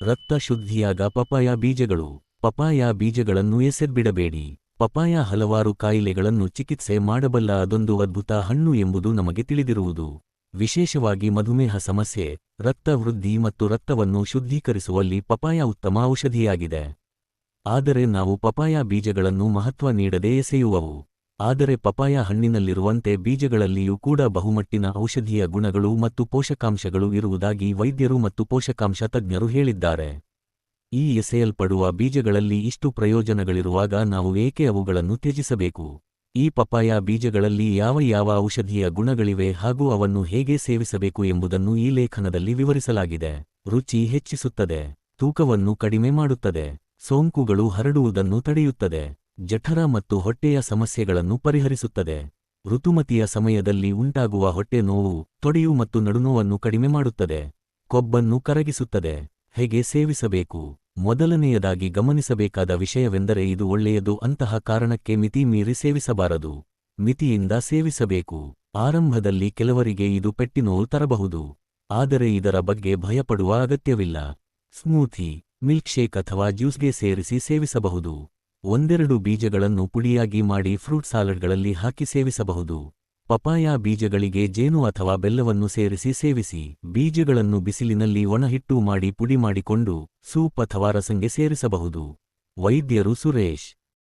ರಕ್ತ ಶುದ್ಧಿಯಾಗ ಪಪಾಯ ಬೀಜಗಳು. ಪಪಾಯ ಬೀಜಗಳನ್ನು ಎಸೆದ್ಬಿಡಬೇಡಿ. ಪಪಾಯ ಹಲವಾರು ಕಾಯಿಲೆಗಳನ್ನು ಚಿಕಿತ್ಸೆ ಮಾಡಬಲ್ಲ ಅದೊಂದು ಅದ್ಭುತ ಹಣ್ಣು ಎಂಬುದು ನಮಗೆ ತಿಳಿದಿರುವುದು. ವಿಶೇಷವಾಗಿ ಮಧುಮೇಹ ಸಮಸ್ಯೆ, ರಕ್ತ ವೃದ್ಧಿ ಮತ್ತು ರಕ್ತವನ್ನು ಶುದ್ಧೀಕರಿಸುವಲ್ಲಿ ಪಪಾಯ ಉತ್ತಮ ಔಷಧಿಯಾಗಿದೆ. ಆದರೆ ನಾವು ಪಪಾಯ ಬೀಜಗಳನ್ನು ಮಹತ್ವ ನೀಡದೆ ಎಸೆಯುವವು. ಆದರೆ ಪಪಾಯ ಹಣ್ಣಿನಲ್ಲಿರುವಂತೆ ಬೀಜಗಳಲ್ಲಿಯೂ ಕೂಡ ಬಹುಮಟ್ಟಿನ ಔಷಧೀಯ ಗುಣಗಳು ಮತ್ತು ಪೋಷಕಾಂಶಗಳು ಇರುವುದಾಗಿ ವೈದ್ಯರು ಮತ್ತು ಪೋಷಕಾಂಶ ತಜ್ಞರು ಹೇಳಿದ್ದಾರೆ. ಈ ಎಸೆಯಲ್ಪಡುವ ಬೀಜಗಳಲ್ಲಿ ಇಷ್ಟು ಪ್ರಯೋಜನಗಳಿರುವಾಗ ನಾವು ಏಕೆ ಅವುಗಳನ್ನು ತ್ಯಜಿಸಬೇಕು? ಈ ಪಪಾಯ ಬೀಜಗಳಲ್ಲಿ ಯಾವ ಯಾವ ಔಷಧೀಯ ಗುಣಗಳಿವೆ ಹಾಗೂ ಅವನ್ನು ಹೇಗೆ ಸೇವಿಸಬೇಕು ಎಂಬುದನ್ನು ಈ ಲೇಖನದಲ್ಲಿ ವಿವರಿಸಲಾಗಿದೆ. ರುಚಿ ಹೆಚ್ಚಿಸುತ್ತದೆ, ತೂಕವನ್ನು ಕಡಿಮೆ ಮಾಡುತ್ತದೆ, ಸೋಂಕುಗಳು ಹರಡುವುದನ್ನು ತಡೆಯುತ್ತದೆ, ಜಠರ ಮತ್ತು ಹೊಟ್ಟೆಯ ಸಮಸ್ಯೆಗಳನ್ನು ಪರಿಹರಿಸುತ್ತದೆ, ಋತುಮತಿಯ ಸಮಯದಲ್ಲಿ ಉಂಟಾಗುವ ಹೊಟ್ಟೆ ನೋವು, ತೊಡೆಯು ಮತ್ತು ನಡುನೋವನ್ನು ಕಡಿಮೆ ಮಾಡುತ್ತದೆ, ಕೊಬ್ಬನ್ನು ಕರಗಿಸುತ್ತದೆ. ಹೇಗೆ ಸೇವಿಸಬೇಕು? ಮೊದಲನೆಯದಾಗಿ ಗಮನಿಸಬೇಕಾದ ವಿಷಯವೆಂದರೆ ಇದು ಒಳ್ಳೆಯದು ಅಂತಹ ಕಾರಣಕ್ಕೆ ಮಿತಿ ಮೀರಿ ಸೇವಿಸಬಾರದು. ಮಿತಿಯಿಂದ ಸೇವಿಸಬೇಕು. ಆರಂಭದಲ್ಲಿ ಕೆಲವರಿಗೆ ಇದು ಪೆಟ್ಟಿನೋವು ತರಬಹುದು, ಆದರೆ ಇದರ ಬಗ್ಗೆ ಭಯಪಡುವ ಅಗತ್ಯವಿಲ್ಲ. ಸ್ಮೂಥಿ, ಮಿಲ್ಕ್ಶೇಕ್ ಅಥವಾ ಜ್ಯೂಸ್ಗೆ ಸೇರಿಸಿ ಸೇವಿಸಬಹುದು. ಒಂದೆರಡು ಬೀಜಗಳನ್ನು ಪುಡಿಯಾಗಿ ಮಾಡಿ ಫ್ರೂಟ್ ಸಾಲಡ್ಗಳಲ್ಲಿ ಹಾಕಿ ಸೇವಿಸಬಹುದು. ಪಪಾಯ ಬೀಜಗಳಿಗೆ ಜೇನು ಅಥವಾ ಬೆಲ್ಲವನ್ನು ಸೇರಿಸಿ ಸೇವಿಸಿ. ಬೀಜಗಳನ್ನು ಬಿಸಿಲಿನಲ್ಲಿ ಒಣಹಿಟ್ಟು ಮಾಡಿ ಪುಡಿ ಮಾಡಿಕೊಂಡು ಸೂಪ್ ಅಥವಾ ರಸಂಗೆ ಸೇರಿಸಬಹುದು. ವೈದ್ಯರು ಸುರೇಶ್